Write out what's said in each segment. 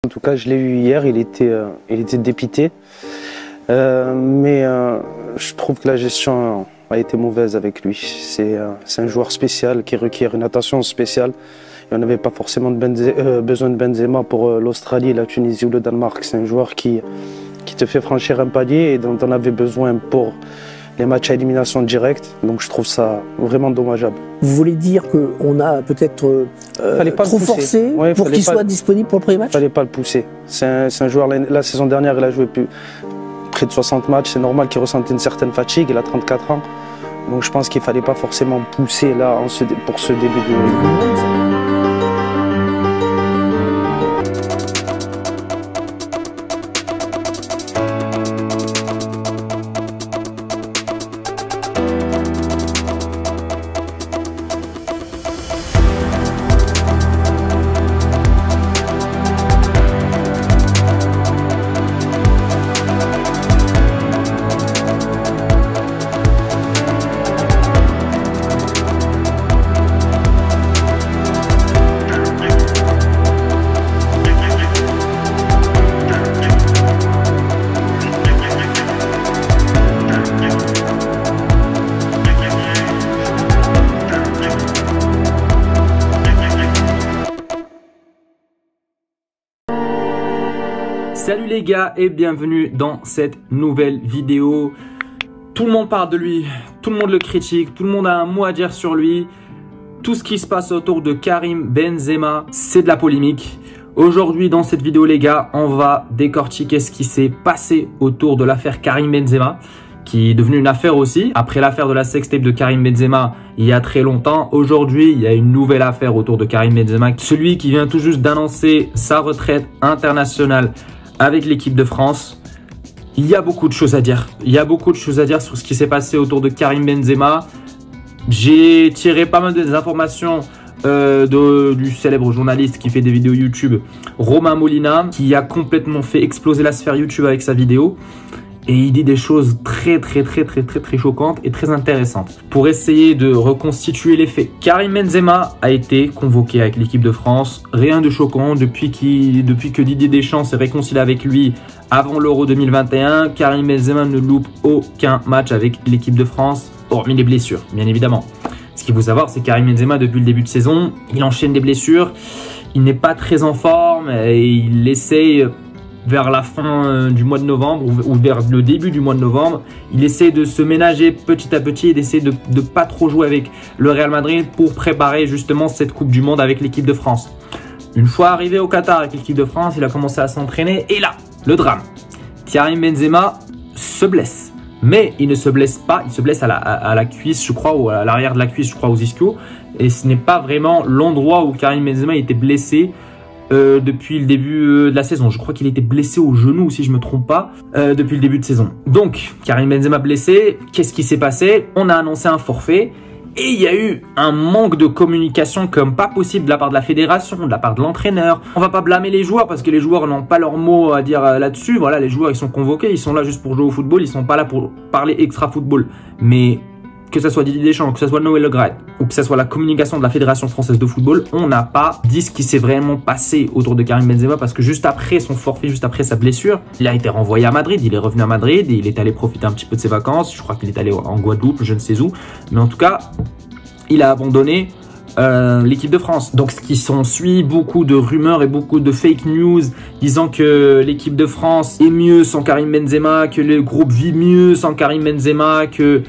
En tout cas, je l'ai eu hier, il était dépité. Je trouve que la gestion a été mauvaise avec lui. C'est un joueur spécial qui requiert une attention spéciale. Et on n'avait pas forcément besoin de Benzema pour l'Australie, la Tunisie ou le Danemark. C'est un joueur qui te fait franchir un palier et dont on avait besoin pour les matchs à élimination directe. Donc je trouve ça vraiment dommageable. Vous voulez dire qu'on a peut-être trop forcé pour qu'il soit disponible pour le premier match? Il ne fallait pas le pousser. C'est un joueur, la saison dernière, il a joué près de 60 matchs. C'est normal qu'il ressentait une certaine fatigue. Il a 34 ans. Donc je pense qu'il ne fallait pas forcément pousser là pour ce début de... Salut les gars et bienvenue dans cette nouvelle vidéo. Tout le monde parle de lui, tout le monde le critique, tout le monde a un mot à dire sur lui. Tout ce qui se passe autour de Karim Benzema, c'est de la polémique. Aujourd'hui dans cette vidéo les gars, on va décortiquer ce qui s'est passé autour de l'affaire Karim Benzema, qui est devenue une affaire aussi. Après l'affaire de la sextape de Karim Benzema il y a très longtemps, aujourd'hui il y a une nouvelle affaire autour de Karim Benzema. Celui qui vient tout juste d'annoncer sa retraite internationale avec l'équipe de France. Il y a beaucoup de choses à dire. Il y a beaucoup de choses à dire sur ce qui s'est passé autour de Karim Benzema. J'ai tiré pas mal des informations du célèbre journaliste qui fait des vidéos YouTube, Romain Molina, qui a complètement fait exploser la sphère YouTube avec sa vidéo. Et il dit des choses très choquantes et très intéressantes. Pour essayer de reconstituer les faits, Karim Benzema a été convoqué avec l'équipe de France. Rien de choquant depuis que Didier Deschamps s'est réconcilié avec lui avant l'Euro 2021. Karim Benzema ne loupe aucun match avec l'équipe de France, hormis les blessures, bien évidemment. Ce qu'il faut savoir, c'est que Karim Benzema, depuis le début de saison, il enchaîne des blessures. Il n'est pas très en forme et il essaye... vers la fin du mois de novembre ou vers le début du mois de novembre, il essaie de se ménager petit à petit et d'essayer de ne pas trop jouer avec le Real Madrid pour préparer justement cette Coupe du Monde avec l'équipe de France. Une fois arrivé au Qatar avec l'équipe de France, il a commencé à s'entraîner et là, le drame. Karim Benzema se blesse. Mais il ne se blesse pas, il se blesse à la cuisse, je crois, ou à l'arrière de la cuisse, je crois, aux ischios. Et ce n'est pas vraiment l'endroit où Karim Benzema était blessé depuis le début de la saison. Je crois qu'il était blessé au genou, si je me trompe pas, depuis le début de saison. Donc, Karim Benzema blessé, qu'est-ce qui s'est passé? On a annoncé un forfait et il y a eu un manque de communication comme pas possible de la part de la fédération, de la part de l'entraîneur. On va pas blâmer les joueurs parce que les joueurs n'ont pas leur mot à dire là-dessus. Voilà, les joueurs ils sont convoqués, ils sont là juste pour jouer au football, ils sont pas là pour parler extra football. Mais que ce soit Didier Deschamps, que ce soit Noël Le Graët ou que ce soit la communication de la Fédération Française de Football, on n'a pas dit ce qui s'est vraiment passé autour de Karim Benzema parce que juste après son forfait, juste après sa blessure, il a été renvoyé à Madrid, il est revenu à Madrid et il est allé profiter un petit peu de ses vacances. Je crois qu'il est allé en Guadeloupe, je ne sais où, mais en tout cas, il a abandonné l'équipe de France. Donc ce qui s'ensuit, beaucoup de rumeurs et beaucoup de fake news disant que l'équipe de France est mieux sans Karim Benzema, que le groupe vit mieux sans Karim Benzema, que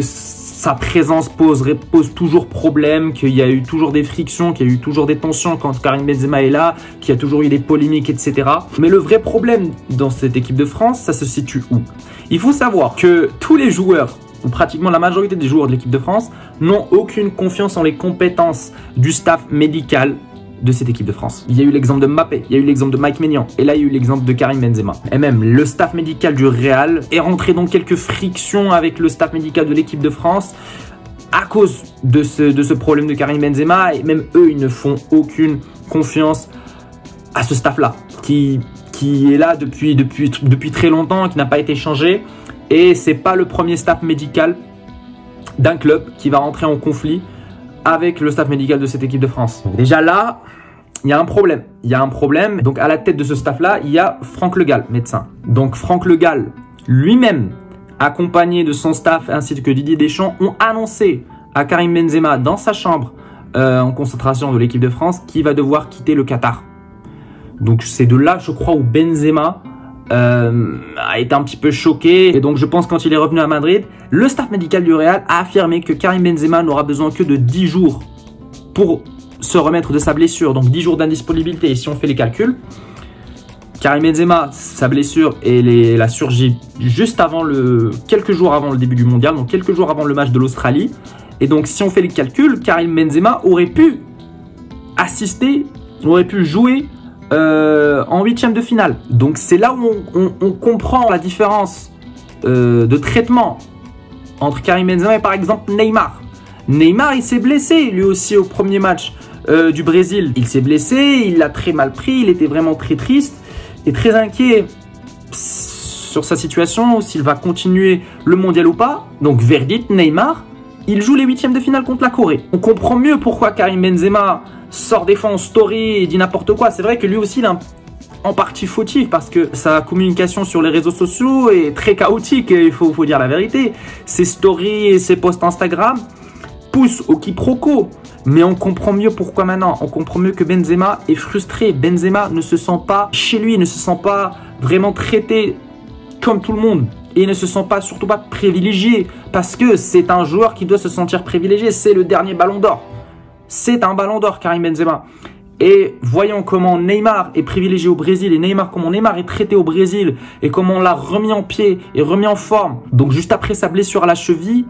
sa présence pose toujours problème, qu'il y a eu toujours des frictions, qu'il y a eu toujours des tensions quand Karim Benzema est là, qu'il y a toujours eu des polémiques, etc. Mais le vrai problème dans cette équipe de France, ça se situe où? Il faut savoir que tous les joueurs, ou pratiquement la majorité des joueurs de l'équipe de France, n'ont aucune confiance en les compétences du staff médical de cette équipe de France. Il y a eu l'exemple de Mbappé, il y a eu l'exemple de Mike Maignan et là il y a eu l'exemple de Karim Benzema. Et même le staff médical du Real est rentré dans quelques frictions avec le staff médical de l'équipe de France à cause de ce problème de Karim Benzema et même eux ils ne font aucune confiance à ce staff là qui est là depuis très longtemps, qui n'a pas été changé et c'est pas le premier staff médical d'un club qui va rentrer en conflit avec le staff médical de cette équipe de France. Donc déjà là, il y a un problème. Il y a un problème. Donc, à la tête de ce staff-là, il y a Franck Le Gall, médecin. Donc, Franck Le Gall, lui-même, accompagné de son staff ainsi que Didier Deschamps, ont annoncé à Karim Benzema dans sa chambre en concentration de l'équipe de France qu'il va devoir quitter le Qatar. Donc, c'est de là, je crois, où Benzema a été un petit peu choqué. Et donc, je pense quand il est revenu à Madrid, le staff médical du Real a affirmé que Karim Benzema n'aura besoin que de 10 jours pour se remettre de sa blessure. Donc, 10 jours d'indisponibilité. Et si on fait les calculs, Karim Benzema, sa blessure, elle a surgi juste avant quelques jours avant le début du mondial, donc quelques jours avant le match de l'Australie. Et donc, si on fait les calculs, Karim Benzema aurait pu assister, aurait pu jouer en huitième de finale. Donc, c'est là où on comprend la différence de traitement entre Karim Benzema et par exemple Neymar. Neymar, il s'est blessé lui aussi au premier match du Brésil. Il s'est blessé, il l'a très mal pris, il était vraiment très triste et très inquiet sur sa situation, s'il va continuer le mondial ou pas. Donc verdict, Neymar, il joue les huitièmes de finale contre la Corée. On comprend mieux pourquoi Karim Benzema sort des fois en story et dit n'importe quoi. C'est vrai que lui aussi, il est en partie fautif parce que sa communication sur les réseaux sociaux est très chaotique, il faut dire la vérité. Ses stories et ses posts Instagram poussent au quiproquo. Mais on comprend mieux pourquoi maintenant. On comprend mieux que Benzema est frustré. Benzema ne se sent pas chez lui, ne se sent pas vraiment traité comme tout le monde. Et il ne se sent pas, surtout pas privilégié. Parce que c'est un joueur qui doit se sentir privilégié. C'est le dernier ballon d'or. C'est un ballon d'or, Karim Benzema. Et voyons comment Neymar est privilégié au Brésil. Et comment Neymar est traité au Brésil. Et comment on l'a remis en pied et remis en forme. Donc juste après sa blessure à la cheville,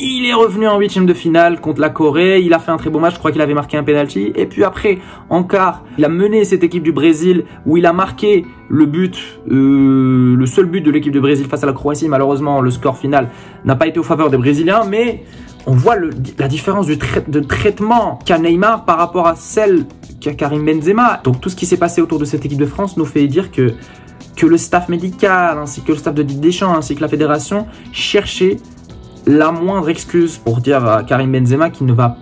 il est revenu en huitième de finale contre la Corée. Il a fait un très beau match. Je crois qu'il avait marqué un penalty. Et puis après, en quart, il a mené cette équipe du Brésil où il a marqué le but, le seul but de l'équipe du Brésil face à la Croatie. Malheureusement, le score final n'a pas été au faveur des Brésiliens. Mais on voit la différence de traitement qu'a Neymar par rapport à celle qu'a Karim Benzema. Donc tout ce qui s'est passé autour de cette équipe de France nous fait dire que le staff médical, ainsi que le staff de Didier Deschamps, ainsi que la fédération cherchaient la moindre excuse pour dire à Karim Benzema qu'il ne va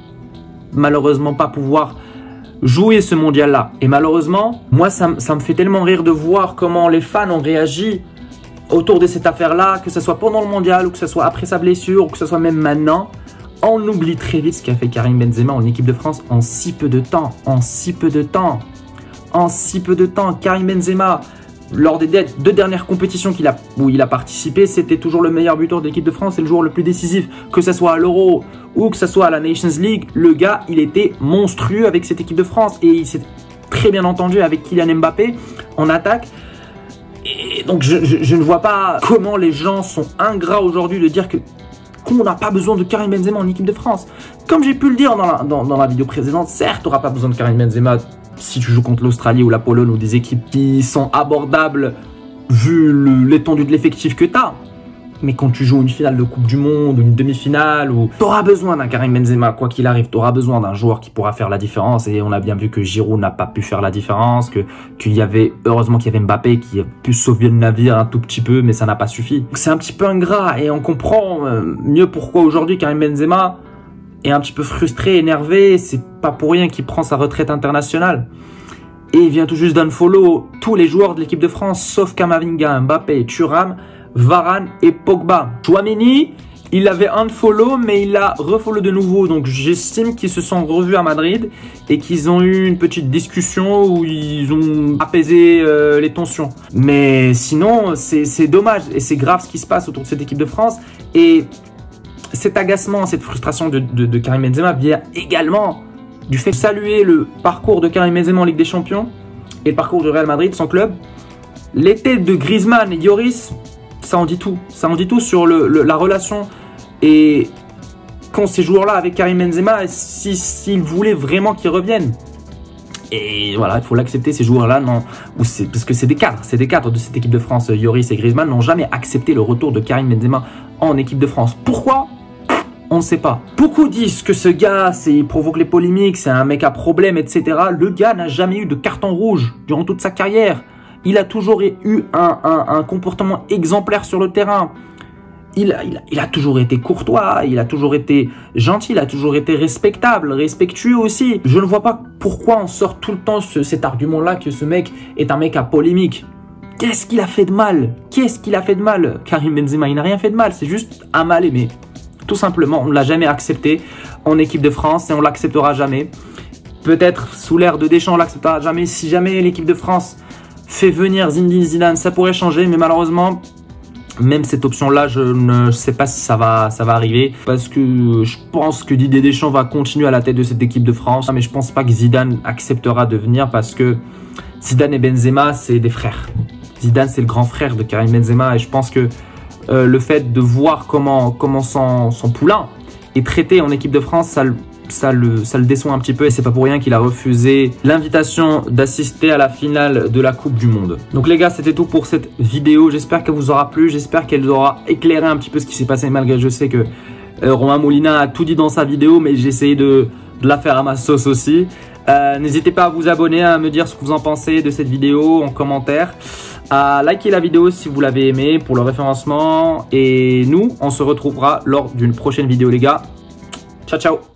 malheureusement pas pouvoir jouer ce mondial-là. Et malheureusement, moi, ça me fait tellement rire de voir comment les fans ont réagi autour de cette affaire-là, que ce soit pendant le mondial, ou que ce soit après sa blessure, ou que ce soit même maintenant. On oublie très vite ce qu'a fait Karim Benzema en équipe de France en si peu de temps. En si peu de temps. En si peu de temps. Karim Benzema, lors des deux dernières compétitions où il a participé, c'était toujours le meilleur buteur de l'équipe de France et le joueur le plus décisif. Que ce soit à l'Euro ou que ce soit à la Nations League, le gars, il était monstrueux avec cette équipe de France. Et il s'est très bien entendu avec Kylian Mbappé en attaque. Et donc, je ne vois pas comment les gens sont ingrats aujourd'hui de dire qu'on n'a pas besoin de Karim Benzema en équipe de France. Comme j'ai pu le dire dans la vidéo précédente, certes, tu n'auras pas besoin de Karim Benzema si tu joues contre l'Australie ou la Pologne ou des équipes qui sont abordables vu l'étendue de l'effectif que tu as. Mais quand tu joues une finale de Coupe du Monde ou une demi-finale, tu auras besoin d'un Karim Benzema, quoi qu'il arrive, tu auras besoin d'un joueur qui pourra faire la différence. Et on a bien vu que Giroud n'a pas pu faire la différence, heureusement qu'il y avait Mbappé qui a pu sauver le navire un tout petit peu, mais ça n'a pas suffi. C'est un petit peu ingrat et on comprend mieux pourquoi aujourd'hui Karim Benzema est un petit peu frustré, énervé. C'est pas pour rien qu'il prend sa retraite internationale. Et il vient tout juste d'unfollow tous les joueurs de l'équipe de France, sauf Kamavinga, Mbappé, Thuram, Varane et Pogba. Tchouaméni, il avait unfollow, mais il a refollow de nouveau. Donc j'estime qu'ils se sont revus à Madrid et qu'ils ont eu une petite discussion où ils ont apaisé les tensions. Mais sinon, c'est dommage et c'est grave ce qui se passe autour de cette équipe de France. Et cet agacement, cette frustration de Karim Benzema vient également du fait de saluer le parcours de Karim Benzema en Ligue des Champions et le parcours du Real Madrid, son club. Les têtes de Griezmann et Lloris, ça en dit tout. Ça en dit tout sur la relation et quand ces joueurs-là avec Karim Benzema, s'ils voulaient vraiment qu'ils reviennent. Et voilà, il faut l'accepter, ces joueurs-là, parce que c'est des cadres de cette équipe de France. Lloris et Griezmann n'ont jamais accepté le retour de Karim Benzema en équipe de France. Pourquoi ? On ne sait pas. Beaucoup disent que ce gars, il provoque les polémiques, c'est un mec à problème, etc. Le gars n'a jamais eu de carton rouge durant toute sa carrière. Il a toujours eu un comportement exemplaire sur le terrain. il a toujours été courtois, il a toujours été gentil, il a toujours été respectable, respectueux aussi. Je ne vois pas pourquoi on sort tout le temps cet argument-là que ce mec est un mec à polémique. Qu'est-ce qu'il a fait de mal? Qu'est-ce qu'il a fait de mal? Karim Benzema, il n'a rien fait de mal, c'est juste un mal aimé. Tout simplement, on ne l'a jamais accepté en équipe de France et on ne l'acceptera jamais. Peut-être sous l'ère de Deschamps, on ne l'acceptera jamais. Si jamais l'équipe de France fait venir Zinedine Zidane, ça pourrait changer, mais malheureusement, même cette option-là, je ne sais pas si ça va arriver. Parce que je pense que Didier Deschamps va continuer à la tête de cette équipe de France. Mais je ne pense pas que Zidane acceptera de venir parce que Zidane et Benzema, c'est des frères. Zidane, c'est le grand frère de Karim Benzema. Et je pense que le fait de voir comment son poulain est traité en équipe de France, ça le déçoit un petit peu et c'est pas pour rien qu'il a refusé l'invitation d'assister à la finale de la Coupe du Monde. Donc les gars, c'était tout pour cette vidéo. J'espère qu'elle vous aura plu, j'espère qu'elle aura éclairé un petit peu ce qui s'est passé, malgré je sais que Romain Molina a tout dit dans sa vidéo, mais j'ai essayé de la faire à ma sauce aussi. N'hésitez pas à vous abonner, à me dire ce que vous en pensez de cette vidéo en commentaire, à liker la vidéo si vous l'avez aimé pour le référencement, et nous on se retrouvera lors d'une prochaine vidéo les gars. Ciao ciao.